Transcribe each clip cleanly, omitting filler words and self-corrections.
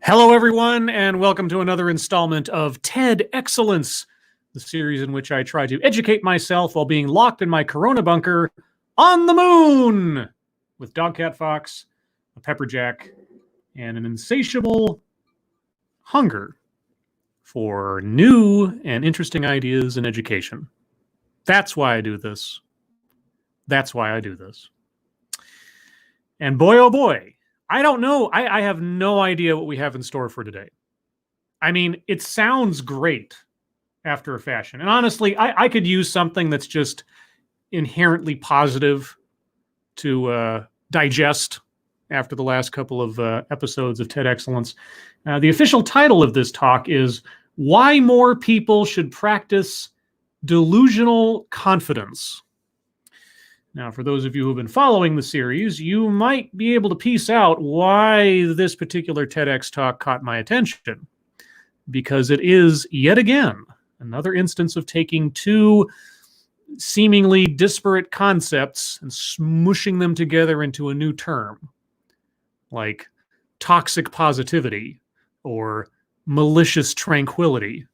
Hello, everyone, and welcome to another installment of TEDXcellence, the series in which I try to educate myself while being locked in my Corona bunker on the moon with Dogcat Fox, a Pepperjack, and an insatiable hunger for new and interesting ideas in education. That's why I do this. That's why I do this. And boy, oh boy, I don't know. I have no idea what we have in store for today. I mean, it sounds great after a fashion. And honestly, I could use something that's just inherently positive to digest after the last couple of episodes of TEDXcellence. The official title of this talk is Why More People Should Practice Delusional Confidence. Now, for those of you who have been following the series, you might be able to piece out why this particular TEDx talk caught my attention. Because it is, yet again, another instance of taking two seemingly disparate concepts and smooshing them together into a new term, like toxic positivity or malicious tranquility.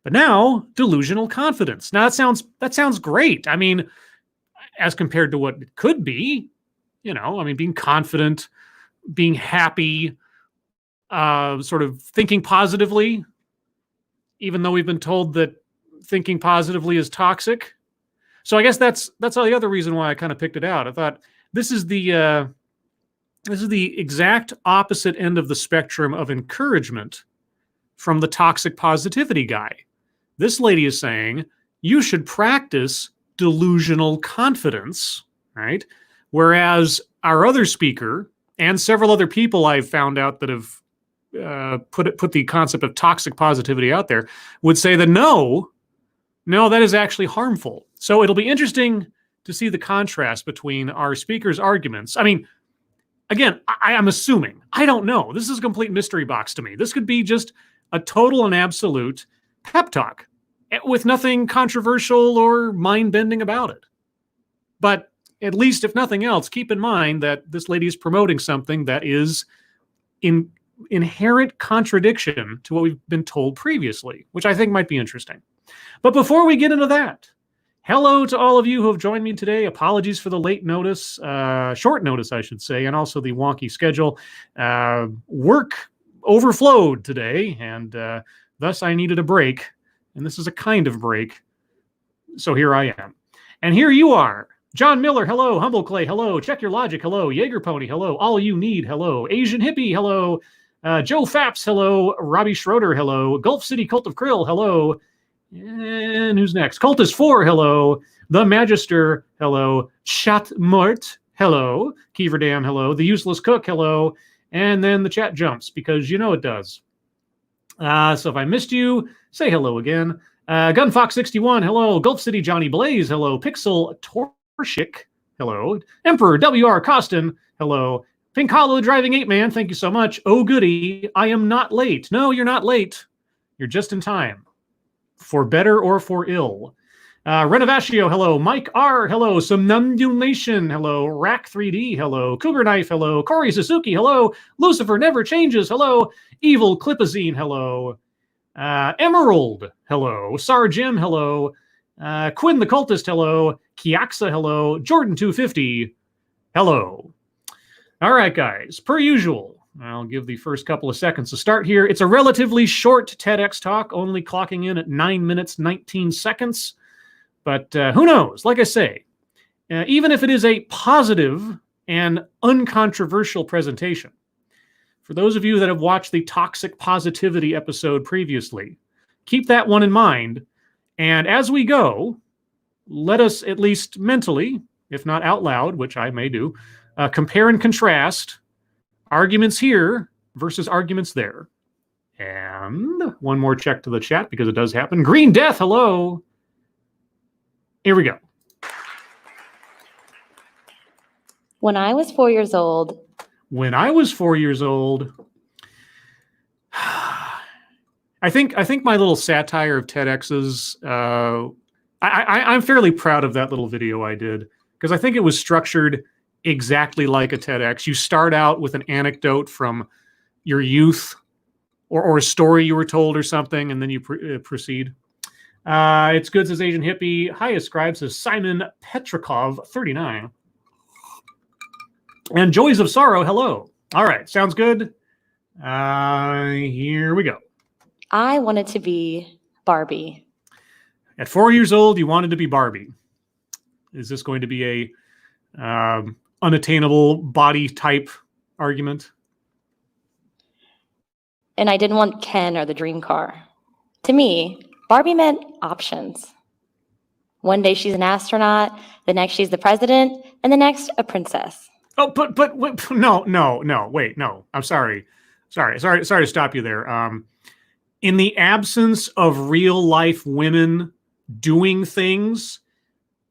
But now, delusional confidence. Now, that sounds great. I mean, as compared to what it could be, being confident, being happy, sort of thinking positively, even though we've been told that thinking positively is toxic. So I guess that's the other reason why I kind of picked it out. I thought this is the exact opposite end of the spectrum of encouragement from the toxic positivity guy. This lady is saying you should practice delusional confidence, right? Whereas our other speaker and several other people I've found out that have put the concept of toxic positivity out there would say that no, that is actually harmful. So it'll be interesting to see the contrast between our speakers' arguments. I mean, again, I'm assuming. I don't know. This is a complete mystery box to me. This could be just a total and absolute pep talk with nothing controversial or mind-bending about it. But at least, if nothing else, keep in mind that this lady is promoting something that is in inherent contradiction to what we've been told previously, which I think might be interesting. But before we get into that, hello to all of you who have joined me today. Apologies for the late notice, short notice, I should say, and also the wonky schedule. Work overflowed today, and thus I needed a break. And this is a kind of break. So here I am. And here you are. John Miller, hello. Humble Clay, hello. Check Your Logic, hello. Jaeger Pony, hello. All You Need, hello. Asian Hippie, hello. Joe Faps, hello. Robbie Schroeder, hello. Gulf City Cult of Krill, hello. And who's next? Cultist 4, hello. The Magister, hello. Chat Mort, hello. Kiever Dam, hello. The Useless Cook, hello. And then the chat jumps because you know it does. So if I missed you, say hello again. Gunfox61, hello. Gulf City Johnny Blaze, hello. Pixel Torshik, hello. Emperor WR Costin, hello. Pink Hollow Driving 8-Man, thank you so much. Oh goody, I am not late. No, you're not late. You're just in time. For better or for ill. Renovatio, hello. Mike R, hello. Somnambulation, hello. Rack 3D, hello. Cougar Knife, hello. Corey Suzuki, hello. Lucifer Never Changes, hello. Evil Clipazine, hello. Emerald, hello. Sar Jim, hello. Quinn the Cultist, hello. Kiaxa, hello. Jordan 250, hello. All right, guys, per usual, I'll give the first couple of seconds to start here. It's a relatively short TEDx talk, only clocking in at 9 minutes, 19 seconds. But who knows? Like I say, even if it is a positive and uncontroversial presentation, for those of you that have watched the toxic positivity episode previously, keep that one in mind. And as we go, let us at least mentally, if not out loud, which I may do, compare and contrast arguments here versus arguments there. And one more check to the chat because it does happen. Green Death, hello. Here we go. When I was 4 years old. When I was 4 years old, I think my little satire of TEDx's, I'm fairly proud of that little video I did because I think it was structured exactly like a TEDx. You start out with an anecdote from your youth or a story you were told or something, and then you proceed. It's good, says Asian Hippie. Highest scribe, says Simon Petrakov, 39. And Joys of Sorrow, hello. All right, sounds good. Here we go. I wanted to be Barbie. At 4 years old, you wanted to be Barbie. Is this going to be a unattainable body type argument? And I didn't want Ken or the dream car. To me, Barbie meant options. One day she's an astronaut, the next she's the president, and the next a princess. Oh, but no, wait, no. I'm sorry to stop you there. In the absence of real life women doing things,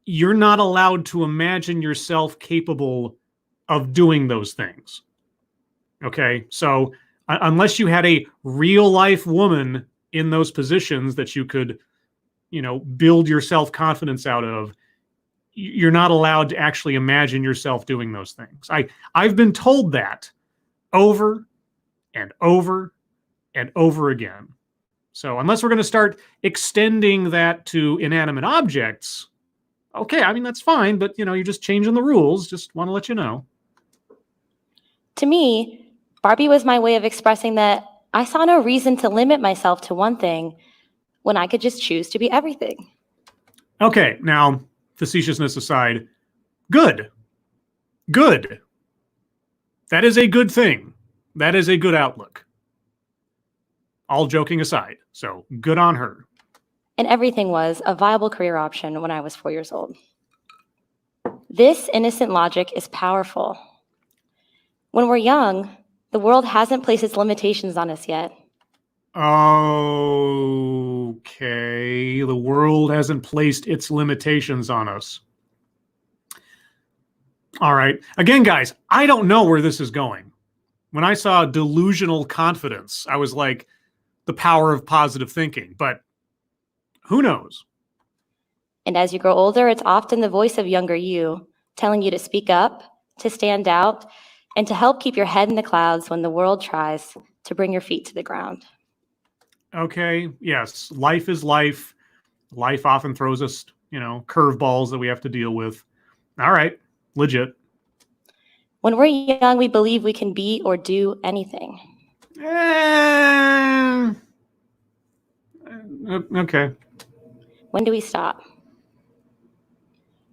you're not allowed to imagine yourself capable of doing those things. Okay, so unless you had a real life woman in those positions that you could, build your self-confidence out of, you're not allowed to actually imagine yourself doing those things. I've been told that over and over and over again. So unless we're going to start extending that to inanimate objects, okay, I mean, that's fine, but you're just changing the rules. Just want to let you know. To me, Barbie was my way of expressing that I saw no reason to limit myself to one thing when I could just choose to be everything. Okay, now, facetiousness aside, good. Good. That is a good thing. That is a good outlook. All joking aside, so good on her. And everything was a viable career option when I was 4 years old. This innocent logic is powerful. When we're young, the world hasn't placed its limitations on us yet. Okay, the world hasn't placed its limitations on us. All right. Again, guys, I don't know where this is going. When I saw delusional confidence, I was like, the power of positive thinking, but who knows? And as you grow older, it's often the voice of younger you telling you to speak up, to stand out, and to help keep your head in the clouds when the world tries to bring your feet to the ground. Okay, yes, life is life. Life often throws us, curveballs that we have to deal with. All right, legit. When we're young, we believe we can be or do anything. Okay. When do we stop?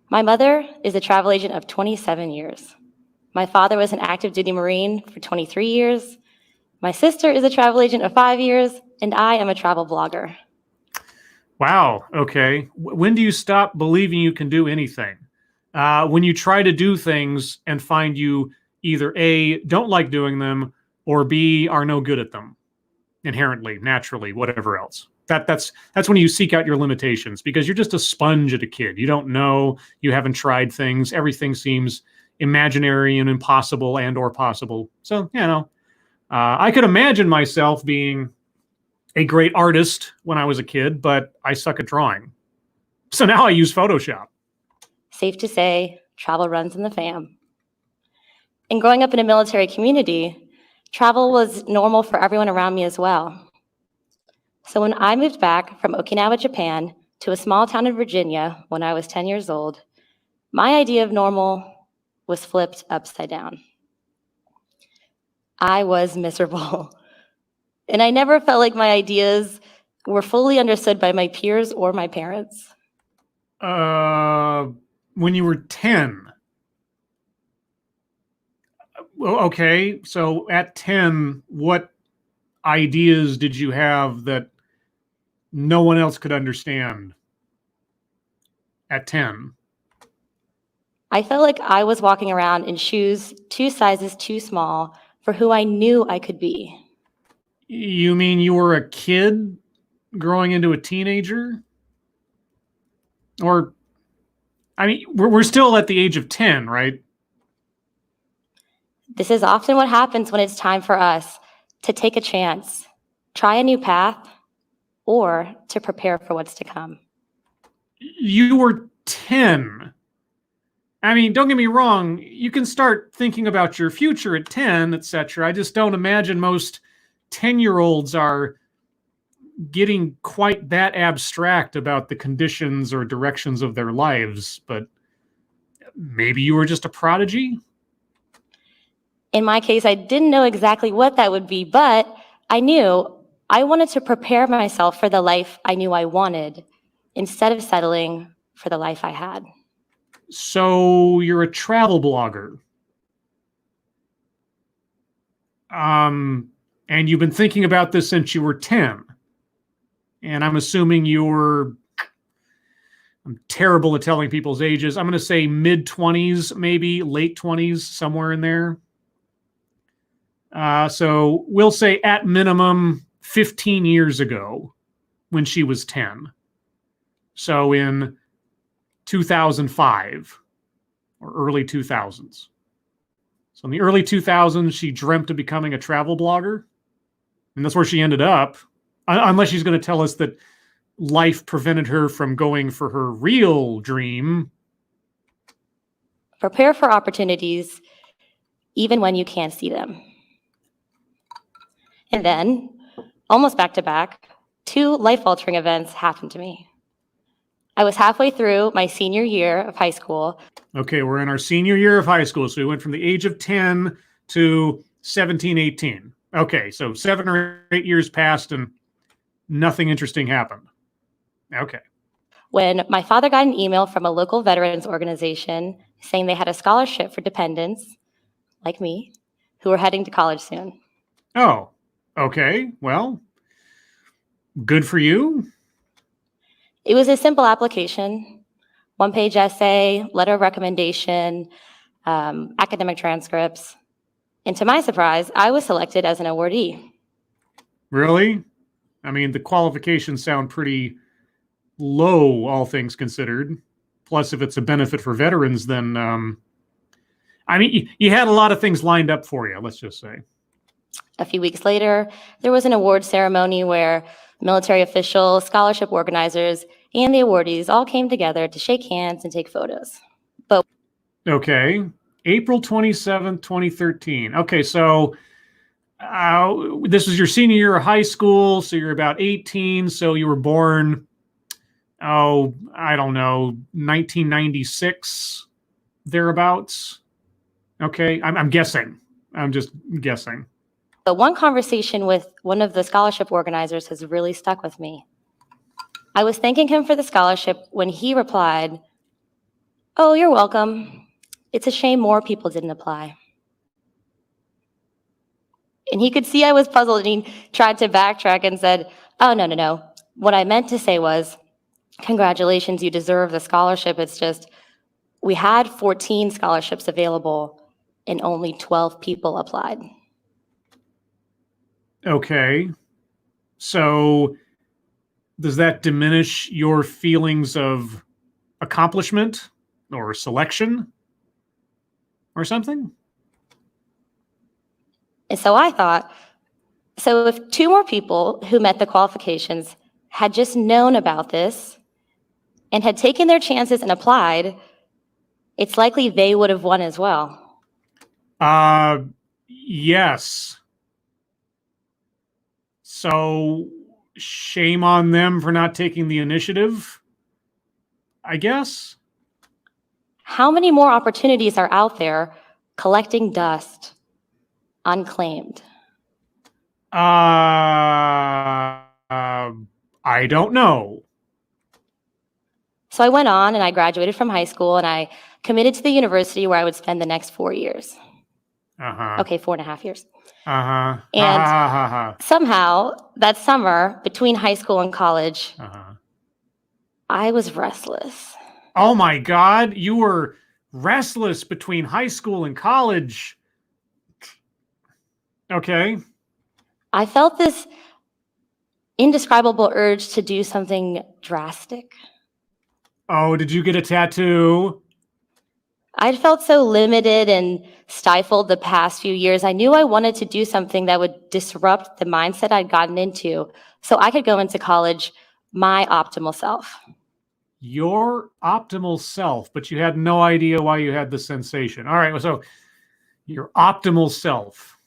My mother is a travel agent of 27 years. My father was an active duty Marine for 23 years. My sister is a travel agent of 5 years, and I am a travel blogger. Wow, okay. When do you stop believing you can do anything? When you try to do things and find you either A, don't like doing them, or B, are no good at them. Inherently, naturally, whatever else. That's when you seek out your limitations, because you're just a sponge at a kid. You don't know, you haven't tried things. Everything seems imaginary and impossible and or possible. So, I could imagine myself being a great artist when I was a kid, but I suck at drawing. So now I use Photoshop. Safe to say, travel runs in the fam. And growing up in a military community, travel was normal for everyone around me as well. So when I moved back from Okinawa, Japan, to a small town in Virginia when I was 10 years old, my idea of normal was flipped upside down. I was miserable. And I never felt like my ideas were fully understood by my peers or my parents. When you were 10. Okay, so at 10, what ideas did you have that no one else could understand at 10? I felt like I was walking around in shoes 2 sizes too small for who I knew I could be. You mean you were a kid growing into a teenager? Or, I mean, we're still at the age of 10, right? This is often what happens when it's time for us to take a chance, try a new path, or to prepare for what's to come. You were 10. I mean, don't get me wrong, you can start thinking about your future at 10, etc. I just don't imagine most 10-year-olds are getting quite that abstract about the conditions or directions of their lives, but maybe you were just a prodigy? In my case, I didn't know exactly what that would be, but I knew I wanted to prepare myself for the life I knew I wanted instead of settling for the life I had. So you're a travel blogger. And you've been thinking about this since you were 10. And I'm assuming I'm terrible at telling people's ages. I'm going to say mid-20s, maybe late 20s, somewhere in there. So we'll say at minimum 15 years ago when she was 10. So in 2005 or early 2000s. So in the early 2000s, she dreamt of becoming a travel blogger. And that's where she ended up. Unless she's going to tell us that life prevented her from going for her real dream. Prepare for opportunities even when you can't see them. And then, almost back to back, 2 life-altering events happened to me. I was halfway through my senior year of high school. Okay, we're in our senior year of high school. So we went from the age of 10 to 17, 18. Okay, so 7 or 8 years passed and nothing interesting happened. Okay. When my father got an email from a local veterans organization saying they had a scholarship for dependents, like me, who were heading to college soon. Oh, okay. Well, good for you. It was a simple application, 1-page essay, letter of recommendation, academic transcripts. And to my surprise, I was selected as an awardee. Really? I mean, the qualifications sound pretty low, all things considered. Plus, if it's a benefit for veterans, then, I mean, you had a lot of things lined up for you, let's just say. A few weeks later, there was an award ceremony where military officials, scholarship organizers, and the awardees all came together to shake hands and take photos. But okay, April 27th, 2013. Okay, so this was your senior year of high school, so you're about 18, so you were born, I don't know, 1996, thereabouts. Okay, I'm guessing. I'm just guessing. But one conversation with one of the scholarship organizers has really stuck with me. I was thanking him for the scholarship when he replied, "Oh, you're welcome. It's a shame more people didn't apply." And he could see I was puzzled, and he tried to backtrack and said, "Oh, no. What I meant to say was, congratulations, you deserve the scholarship. It's just, we had 14 scholarships available and only 12 people applied." Okay. So does that diminish your feelings of accomplishment or selection or something? And so I thought, so if 2 more people who met the qualifications had just known about this and had taken their chances and applied, it's likely they would have won as well. Yes. So shame on them for not taking the initiative, I guess. How many more opportunities are out there collecting dust, unclaimed? I don't know. So I went on and I graduated from high school and I committed to the university where I would spend the next 4 years. Okay, 4.5 years. And somehow that summer between high school and college, I was restless. Oh my God, you were restless between high school and college. Okay. I felt this indescribable urge to do something drastic. Oh, did you get a tattoo? I'd felt so limited and stifled the past few years. I knew I wanted to do something that would disrupt the mindset I'd gotten into so I could go into college my optimal self. Your optimal self, but you had no idea why you had the sensation. All right, so your optimal self.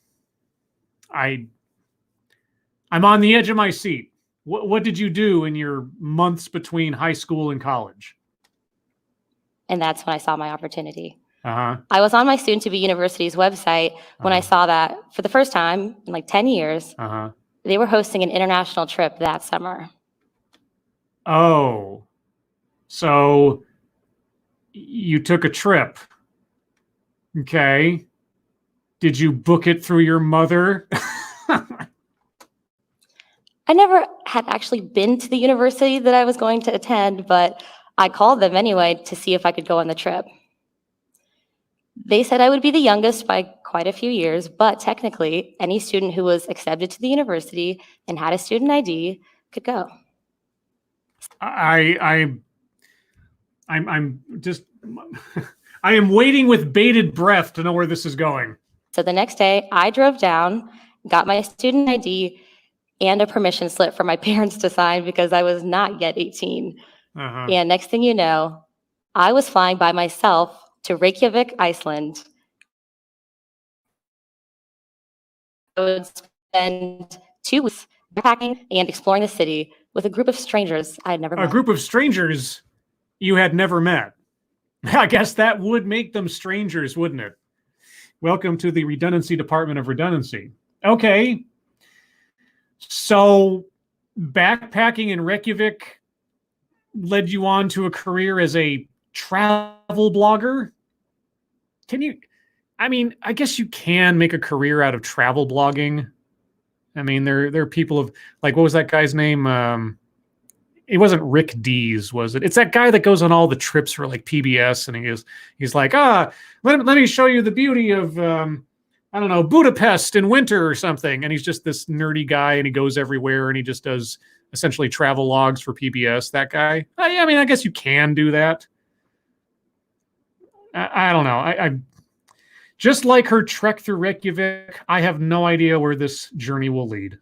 I'm on the edge of my seat. What did you do in your months between high school and college? And that's when I saw my opportunity. Uh-huh. I was on my soon-to-be university's website when I saw that for the first time in like 10 years, they were hosting an international trip that summer. Oh, so you took a trip. Okay. Did you book it through your mother? I never had actually been to the university that I was going to attend, but I called them anyway to see if I could go on the trip. They said I would be the youngest by quite a few years, but technically, any student who was accepted to the university and had a student ID could go. I'm just I am waiting with bated breath to know where this is going. So the next day, I drove down, got my student ID and a permission slip for my parents to sign because I was not yet 18. And next thing you know, I was flying by myself to Reykjavik, Iceland. I would spend 2 weeks backpacking and exploring the city with a group of strangers I had never met. A group of strangers you had never met. I guess that would make them strangers, wouldn't it? Welcome to the redundancy department of redundancy. Okay. So backpacking in Reykjavik led you on to a career as a travel blogger? I guess you can make a career out of travel blogging. I mean, there are people of, like, what was that guy's name? It wasn't Rick Dees, was it? It's that guy that goes on all the trips for like PBS, and he's like, let me show you the beauty of I don't know, Budapest in winter or something. And he's just this nerdy guy, and he goes everywhere, and he just does essentially travel logs for PBS. That guy. I guess you can do that. I don't know. I just like her trek through Reykjavik, I have no idea where this journey will lead.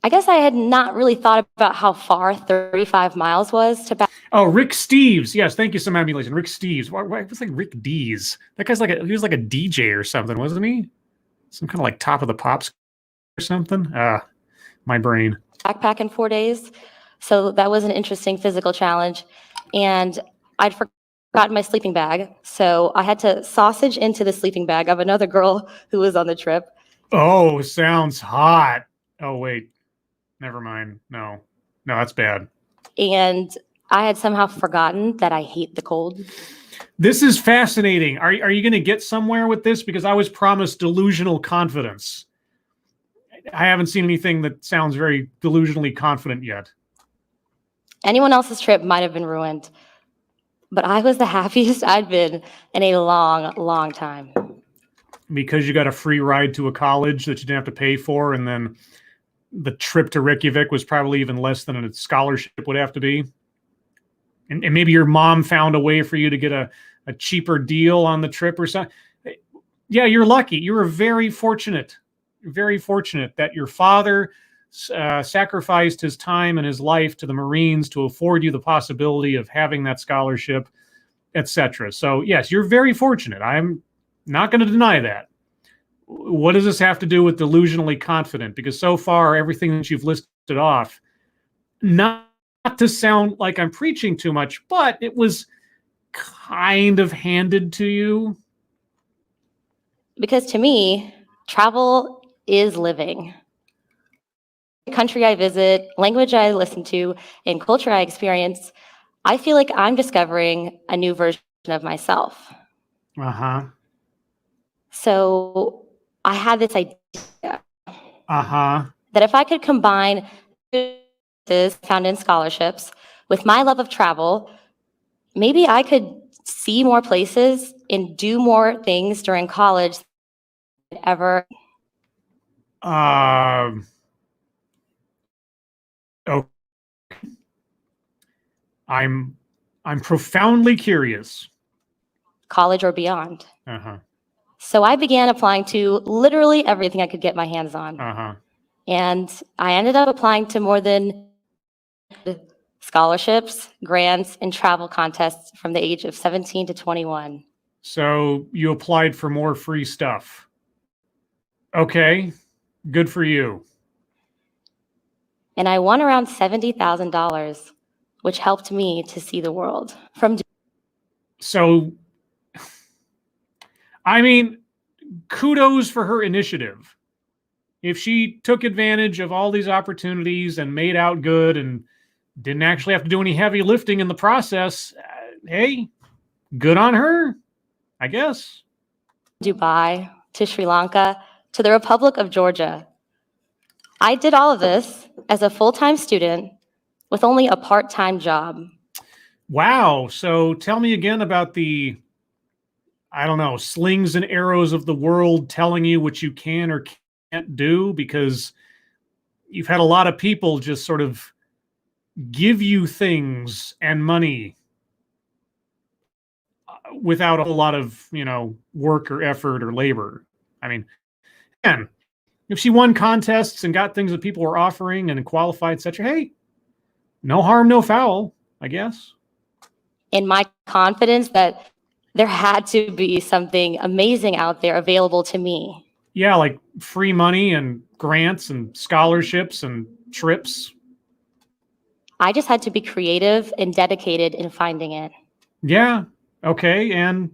I guess I had not really thought about how far 35 miles was to back. Oh, Rick Steves. Yes, thank you, some ambulation. Rick Steves. Why it was like Rick Dees? That guy's he was like a DJ or something, wasn't he? Some kind of like Top of the Pops or something. My brain. Backpack in 4 days. So that was an interesting physical challenge. And I'd forgotten my sleeping bag. So I had to sausage into the sleeping bag of another girl who was on the trip. Oh, sounds hot. Oh, wait. Never mind. No, that's bad. And I had somehow forgotten that I hate the cold. This is fascinating. Are you going to get somewhere with this? Because I was promised delusional confidence. I haven't seen anything that sounds very delusionally confident yet. Anyone else's trip might have been ruined, but I was the happiest I'd been in a long, long time. Because you got a free ride to a college that you didn't have to pay for, and then the trip to Reykjavik was probably even less than a scholarship would have to be. And maybe your mom found a way for you to get a cheaper deal on the trip or something. Yeah, you're lucky. You were very fortunate that your father sacrificed his time and his life to the Marines to afford you the possibility of having that scholarship, etc. So yes, you're very fortunate. I'm not going to deny that. What does this have to do with delusionally confident? Because so far, everything that you've listed off, not to sound like I'm preaching too much, but it was kind of handed to you. Because to me, travel is living. The country I visit, language I listen to, and culture I experience, I feel like I'm discovering a new version of myself. So I had this idea that if I could combine this found in scholarships with my love of travel, maybe I could see more places and do more things during college than ever. Okay. I'm profoundly curious. College or beyond. So I began applying to literally everything I could get my hands on. And I ended up applying to more than scholarships, grants, and travel contests from the age of 17 to 21. So you applied for more free stuff. Okay. Good for you. And I won around $70,000, which helped me to see the world from. So, I mean, kudos for her initiative. If she took advantage of all these opportunities and made out good and didn't actually have to do any heavy lifting in the process, hey, good on her, I guess. Dubai, to Sri Lanka, to the Republic of Georgia. I did all of this as a full-time student with only a part-time job. Wow. So tell me again about the, I don't know, slings and arrows of the world telling you what you can or can't do, because you've had a lot of people just sort of give you things and money without a whole lot of, work or effort or labor. I mean, again, if she won contests and got things that people were offering and qualified, etc., hey, no harm, no foul, I guess. In my confidence that there had to be something amazing out there available to me. Yeah, like free money and grants and scholarships and trips. I just had to be creative and dedicated in finding it. Yeah, okay, and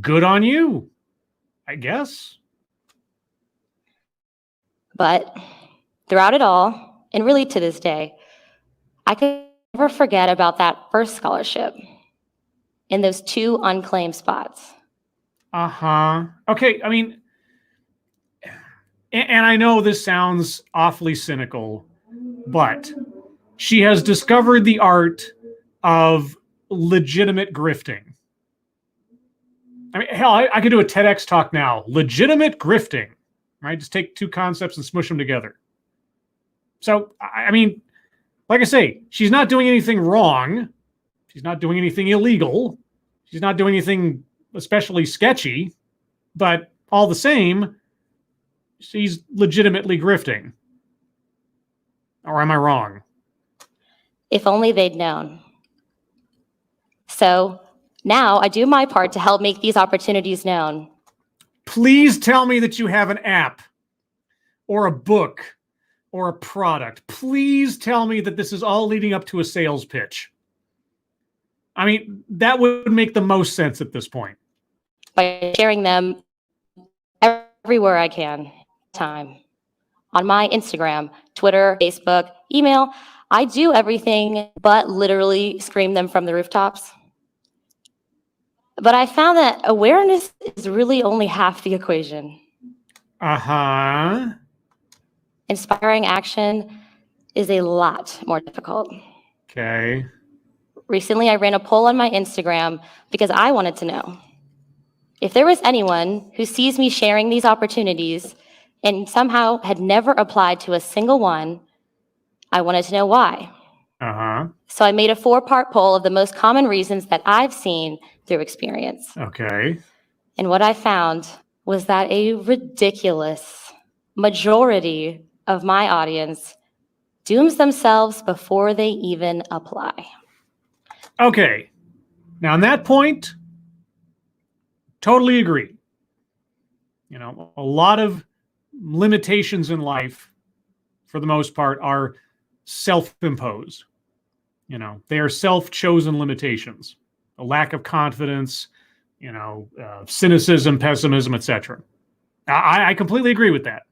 good on you, I guess. But throughout it all, and really to this day, I could never forget about that first scholarship in those 2 unclaimed spots. Uh-huh. Okay, I mean, and I know this sounds awfully cynical, but she has discovered the art of legitimate grifting. I mean, hell, I could do a TEDx talk now. Legitimate grifting, right? Just take 2 concepts and smush them together. So, I mean, like I say, she's not doing anything wrong. She's not doing anything illegal. She's not doing anything especially sketchy. But all the same, she's legitimately grifting. Or am I wrong? If only they'd known. So now I do my part to help make these opportunities known. Please tell me that you have an app or a book or a product. Please tell me that this is all leading up to a sales pitch. I mean, that would make the most sense at this point. By sharing them everywhere I can, time. On my Instagram, Twitter, Facebook, email, I do everything but literally scream them from the rooftops. But I found that awareness is really only half the equation. Uh-huh. Inspiring action is a lot more difficult. Okay. Recently, I ran a poll on my Instagram because I wanted to know if there was anyone who sees me sharing these opportunities and somehow had never applied to a single one. I wanted to know why. Uh-huh. So I made a 4-part poll of the most common reasons that I've seen through experience. Okay. And what I found was that a ridiculous majority of my audience dooms themselves before they even apply. Okay. Now, on that point, totally agree. A lot of limitations in life, for the most part, are self-imposed. They are self-chosen limitations. A lack of confidence, cynicism, pessimism, etc. I completely agree with that.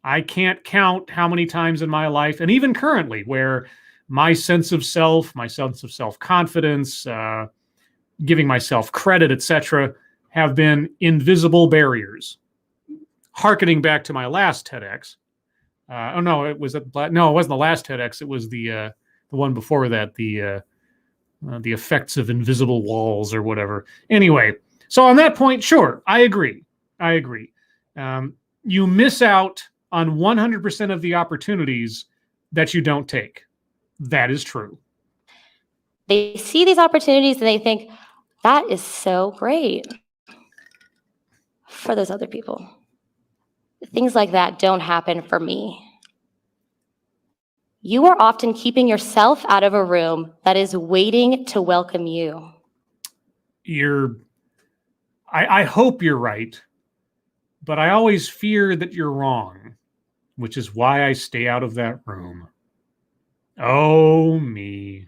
I can't count how many times in my life, and even currently, where my sense of self, my sense of self-confidence, giving myself credit, etc., have been invisible barriers. Harkening back to my last TEDx. It wasn't the last TEDx. It was the one before that, the effects of invisible walls or whatever. Anyway, so on that point, sure, I agree. You miss out on 100% of the opportunities that you don't take. That is true. They see these opportunities and they think, that is so great for those other people. Things like that don't happen for me. You are often keeping yourself out of a room that is waiting to welcome you. I hope you're right, but I always fear that you're wrong, which is why I stay out of that room. Oh, me.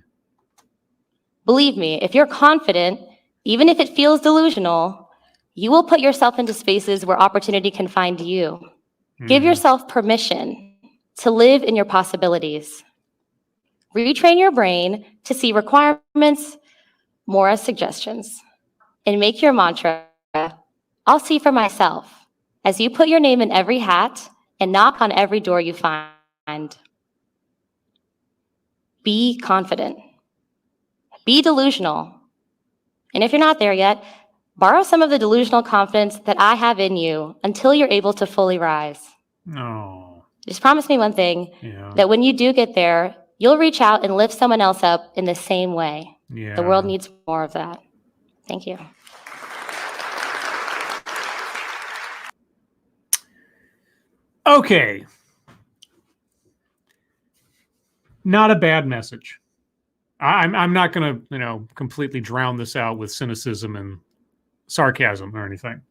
Believe me, if you're confident, even if it feels delusional, you will put yourself into spaces where opportunity can find you. Give yourself permission to live in your possibilities. Retrain your brain to see requirements more as suggestions. And make your mantra, I'll see for myself, as you put your name in every hat and knock on every door you find. Be confident. Be delusional. And if you're not there yet, borrow some of the delusional confidence that I have in you until you're able to fully rise. No. Just promise me one thing, that when you do get there, you'll reach out and lift someone else up in the same way. Yeah. The world needs more of that. Thank you. Okay. Not a bad message. I'm not going to, completely drown this out with cynicism and sarcasm or anything.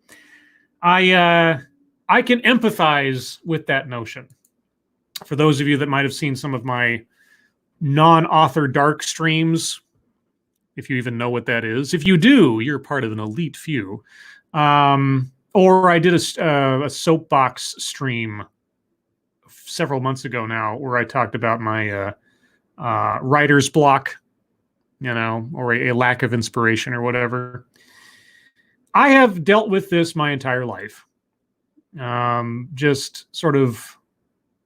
I can empathize with that notion. For those of you that might have seen some of my non-author dark streams, if you even know what that is. If you do, you're part of an elite few. Or I did a soapbox stream several months ago now where I talked about my writer's block, or a lack of inspiration or whatever. I have dealt with this my entire life. Just sort of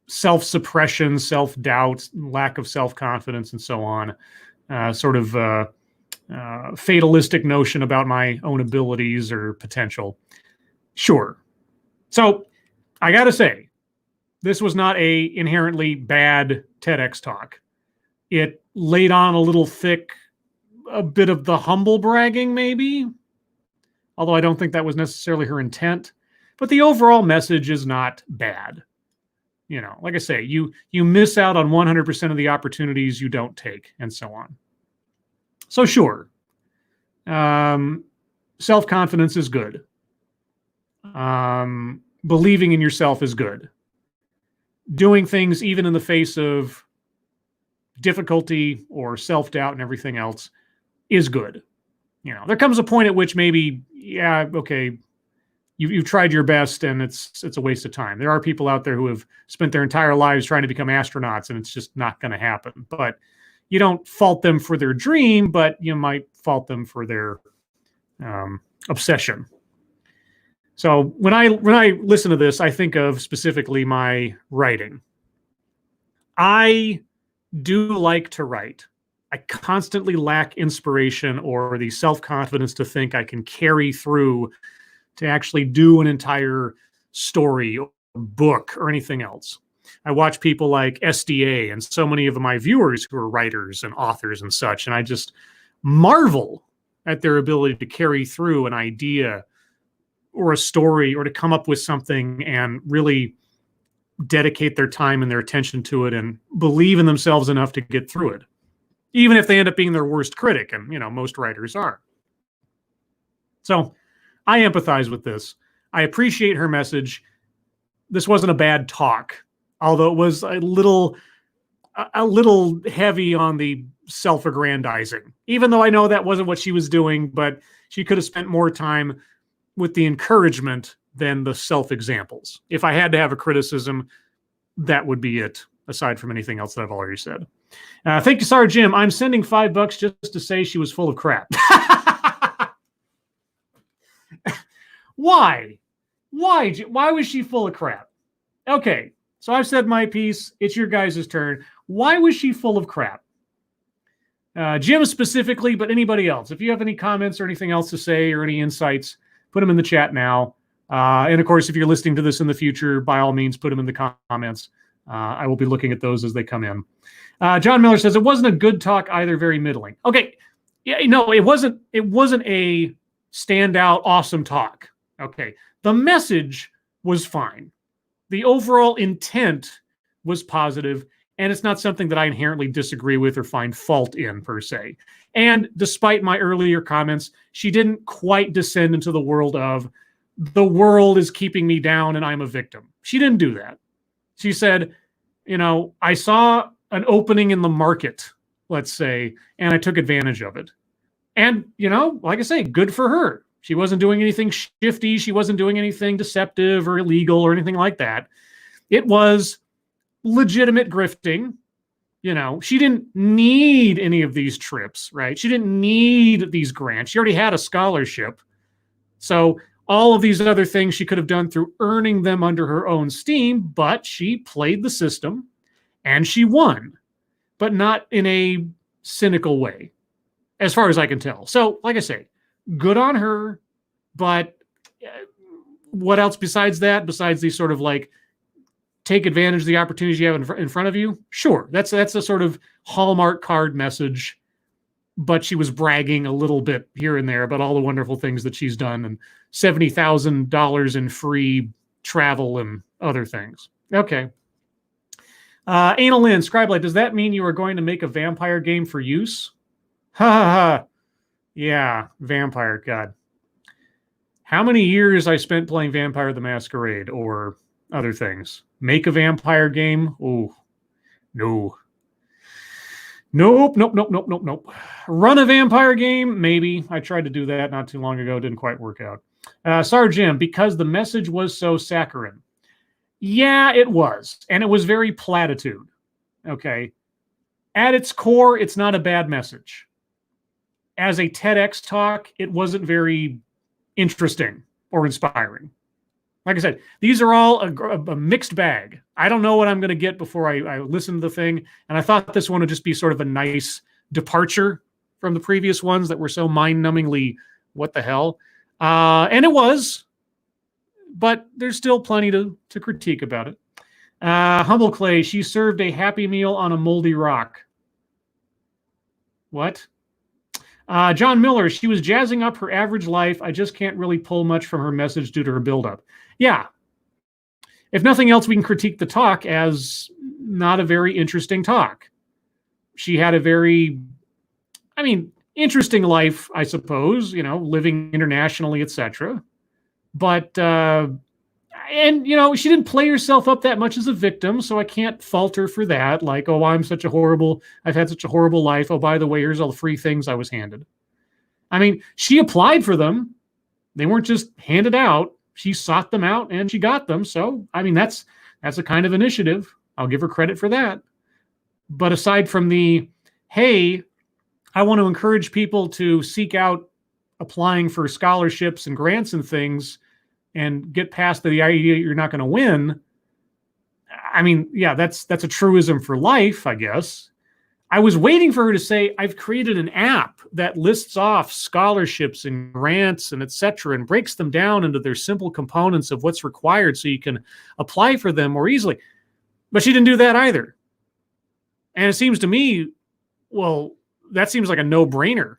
self-suppression, self-doubt, lack of self-confidence, and so on. Fatalistic notion about my own abilities or potential. Sure. So I got to say, this was not a inherently bad TEDx talk. It laid on a little thick, a bit of the humble bragging, maybe. Although I don't think that was necessarily her intent. But the overall message is not bad. Like I say, you miss out on 100% of the opportunities you don't take, and so on. So sure, self-confidence is good. Believing in yourself is good. Doing things even in the face of difficulty or self-doubt and everything else is good. There comes a point at which maybe, okay, you've tried your best and it's a waste of time. There are people out there who have spent their entire lives trying to become astronauts, and it's just not going to happen. But you don't fault them for their dream, but you might fault them for their obsession. So when I listen to this, I think of specifically my writing. I do like to write. I constantly lack inspiration or the self-confidence to think I can carry through to actually do an entire story or book or anything else. I watch people like SDA and so many of my viewers who are writers and authors and such, and I just marvel at their ability to carry through an idea or a story or to come up with something and really dedicate their time and their attention to it and believe in themselves enough to get through it, even if they end up being their worst critic, and most writers are. So I empathize with this. I appreciate her message. This wasn't a bad talk, although it was a little heavy on the self-aggrandizing, even though I know that wasn't what she was doing, but she could have spent more time with the encouragement than the self-examples. If I had to have a criticism, that would be it, aside from anything else that I've already said. Thank you, Sarah Jim. I'm sending $5 just to say she was full of crap. Why? Why was she full of crap? Okay, so I've said my piece. It's your guys' turn. Why was she full of crap? Jim specifically, but anybody else. If you have any comments or anything else to say or any insights, put them in the chat now. And of course, if you're listening to this in the future, by all means, put them in the comments. I will be looking at those as they come in. John Miller says, it wasn't a good talk either, very middling. Okay, yeah, no, it wasn't a standout, awesome talk. Okay, the message was fine. The overall intent was positive, and it's not something that I inherently disagree with or find fault in, per se. And despite my earlier comments, she didn't quite descend into the world of the world is keeping me down and I'm a victim. She didn't do that. She said, I saw an opening in the market, let's say, and I took advantage of it. And, like I say, good for her. She wasn't doing anything shifty. She wasn't doing anything deceptive or illegal or anything like that. It was legitimate grifting. She didn't need any of these trips, right? She didn't need these grants. She already had a scholarship. So all of these other things she could have done through earning them under her own steam, but she played the system and she won, but not in a cynical way, as far as I can tell. So, like I say, good on her, but what else besides that? Besides these sort of like take advantage of the opportunities you have in front of you? Sure, that's a sort of Hallmark card message, but she was bragging a little bit here and there about all the wonderful things that she's done and $70,000 in free travel and other things. Okay. Anal Lynn, Scribelight, does that mean you are going to make a vampire game for use? Ha ha ha. Yeah, vampire, God. How many years I spent playing Vampire the Masquerade or other things? Make a vampire game? Oh, no. Nope. Run a vampire game? Maybe. I tried to do that not too long ago. Didn't quite work out. Sorry, Jim, because the message was so saccharine. Yeah, it was. And it was very platitude. Okay. At its core, it's not a bad message. As a TEDx talk, it wasn't very interesting or inspiring. Like I said, these are all a mixed bag. I don't know what I'm going to get before I listen to the thing. And I thought this one would just be sort of a nice departure from the previous ones that were so mind-numbingly what the hell. And it was, but there's still plenty to critique about it. Humble Clay, she served a Happy Meal on a moldy rock. What? John Miller, she was jazzing up her average life. I just can't really pull much from her message due to her buildup. Yeah. If nothing else, we can critique the talk as not a very interesting talk. She had a very, interesting life, I suppose, living internationally, etc. But, she didn't play herself up that much as a victim, so I can't fault her for that. Like, oh, I've had such a horrible life. Oh, by the way, here's all the free things I was handed. She applied for them. They weren't just handed out. She sought them out and she got them. So, that's a kind of initiative. I'll give her credit for that. But aside from the, hey, I want to encourage people to seek out applying for scholarships and grants and things and get past the idea you're not going to win. That's a truism for life, I guess. I was waiting for her to say, I've created an app that lists off scholarships and grants and et cetera, and breaks them down into their simple components of what's required so you can apply for them more easily. But she didn't do that either. And it seems to me, well, that seems like a no-brainer.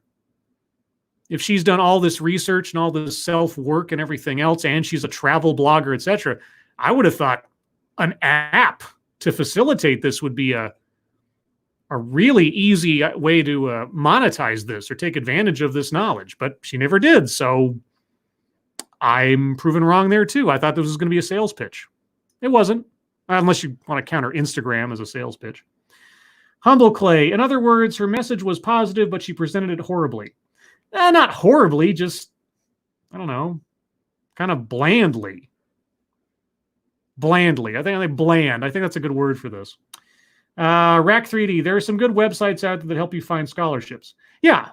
If she's done all this research and all this self-work and everything else, and she's a travel blogger, et cetera, I would have thought an app to facilitate this would be a really easy way to monetize this or take advantage of this knowledge. But she never did. So I'm proven wrong there too. I thought this was going to be a sales pitch. It wasn't, unless you want to counter Instagram as a sales pitch. Humble Clay. In other words, her message was positive, but she presented it horribly. Not horribly, just, I don't know, kind of blandly. Blandly. I think bland. I think that's a good word for this. Rack 3D. There are some good websites out there that help you find scholarships. Yeah.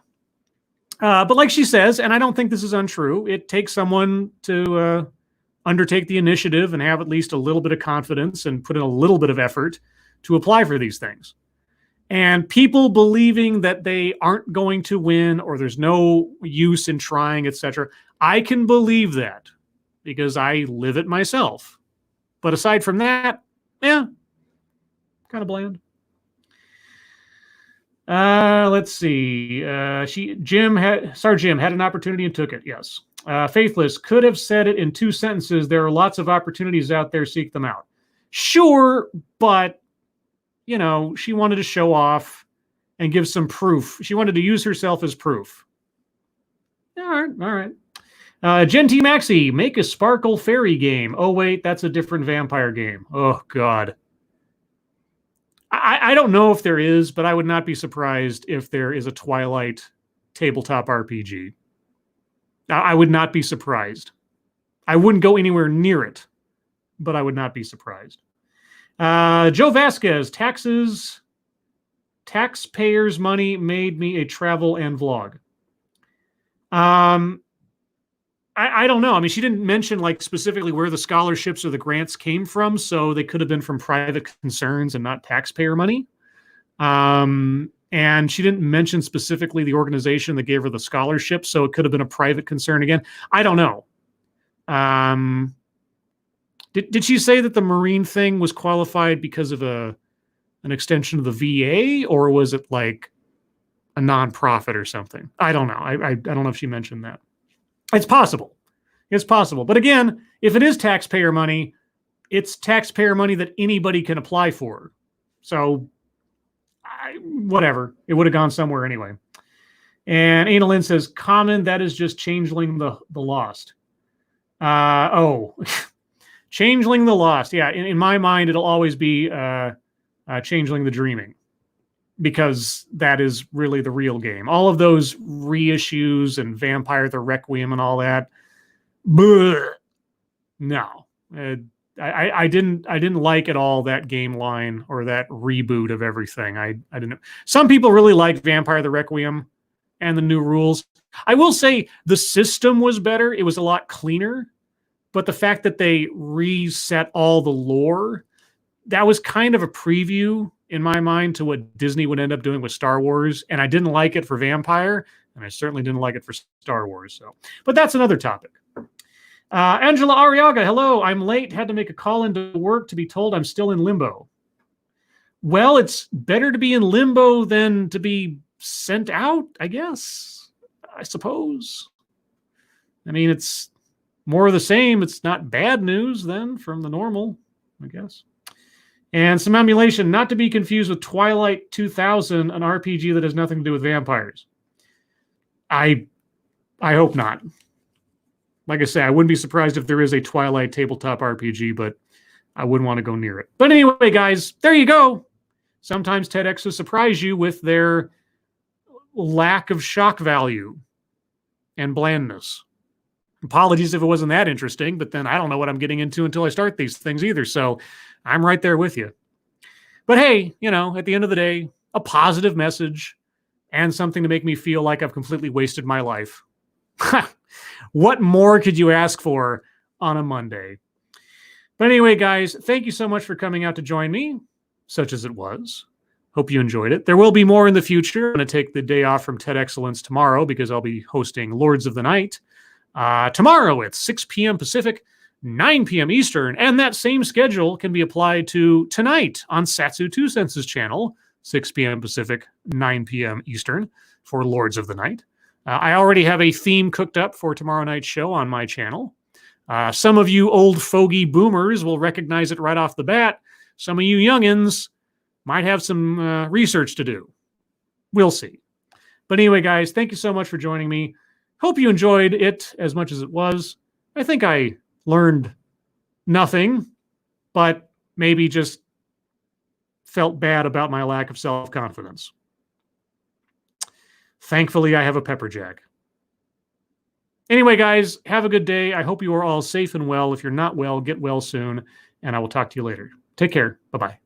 But like she says, and I don't think this is untrue, it takes someone to undertake the initiative and have at least a little bit of confidence and put in a little bit of effort to apply for these things. And people believing that they aren't going to win or there's no use in trying, etc. I can believe that because I live it myself. But aside from that, yeah, kind of bland. Let's see. Jim had an opportunity and took it. Yes. Faithless could have said it in 2 sentences. There are lots of opportunities out there. Seek them out. Sure, but she wanted to show off and give some proof. She wanted to use herself as proof. All right. Gen T Maxi, make a Sparkle Fairy game. Oh, wait, that's a different vampire game. Oh, God. I don't know if there is, but I would not be surprised if there is a Twilight tabletop RPG. I would not be surprised. I wouldn't go anywhere near it, but I would not be surprised. Joe Vasquez, taxpayers' money made me a travel and vlog. I don't know. I mean, she didn't mention like specifically where the scholarships or the grants came from, so they could have been from private concerns and not taxpayer money. And she didn't mention specifically the organization that gave her the scholarship, so it could have been a private concern again. I don't know. Did she say that the Marine thing was qualified because of an extension of the VA, or was it like a nonprofit or something? I don't know. I don't know if she mentioned that. It's possible. It's possible. But again, if it is taxpayer money, it's taxpayer money that anybody can apply for. So, whatever. It would have gone somewhere anyway. And Anna Lynn says, common, that is just Changeling the Lost. Changeling the Lost. Yeah, in my mind, it'll always be Changeling the Dreaming, because that is really the real game. All of those reissues and Vampire the Requiem and all that, bleh, no. I didn't like at all that game line or that reboot of everything. I didn't. Some people really like Vampire the Requiem and the new rules. I will say the system was better. It was a lot cleaner, but the fact that they reset all the lore, that was kind of a preview in my mind to what Disney would end up doing with Star Wars. And I didn't like it for Vampire, and I certainly didn't like it for Star Wars. So, but that's another topic. Angela Arriaga, hello. I'm late. Had to make a call into work to be told I'm still in limbo. Well, it's better to be in limbo than to be sent out, I guess. I suppose. I mean, it's more of the same. It's not bad news then from the normal, I guess. And some emulation, not to be confused with Twilight 2000, an RPG that has nothing to do with vampires. I hope not. Like I say, I wouldn't be surprised if there is a Twilight tabletop RPG, but I wouldn't want to go near it. But anyway, guys, there you go. Sometimes TEDx's surprise you with their lack of shock value and blandness. Apologies if it wasn't that interesting, but then I don't know what I'm getting into until I start these things either. So I'm right there with you. But hey, at the end of the day, a positive message and something to make me feel like I've completely wasted my life. What more could you ask for on a Monday? But anyway, guys, thank you so much for coming out to join me, such as it was. Hope you enjoyed it. There will be more in the future. I'm going to take the day off from TEDxcellence tomorrow because I'll be hosting Lords of the Night tomorrow at 6 p.m. Pacific, 9 p.m. Eastern. And that same schedule can be applied to tonight on Satsu 2 Senses channel, 6 p.m. Pacific, 9 p.m. Eastern for Lords of the Night. I already have a theme cooked up for tomorrow night's show on my channel. Some of you old fogey boomers will recognize it right off the bat. Some of you youngins might have some research to do. We'll see. But anyway, guys, thank you so much for joining me. Hope you enjoyed it as much as it was. I think I learned nothing, but maybe just felt bad about my lack of self-confidence. Thankfully, I have a pepper jack. Anyway, guys, have a good day. I hope you are all safe and well. If you're not well, get well soon, and I will talk to you later. Take care. Bye-bye.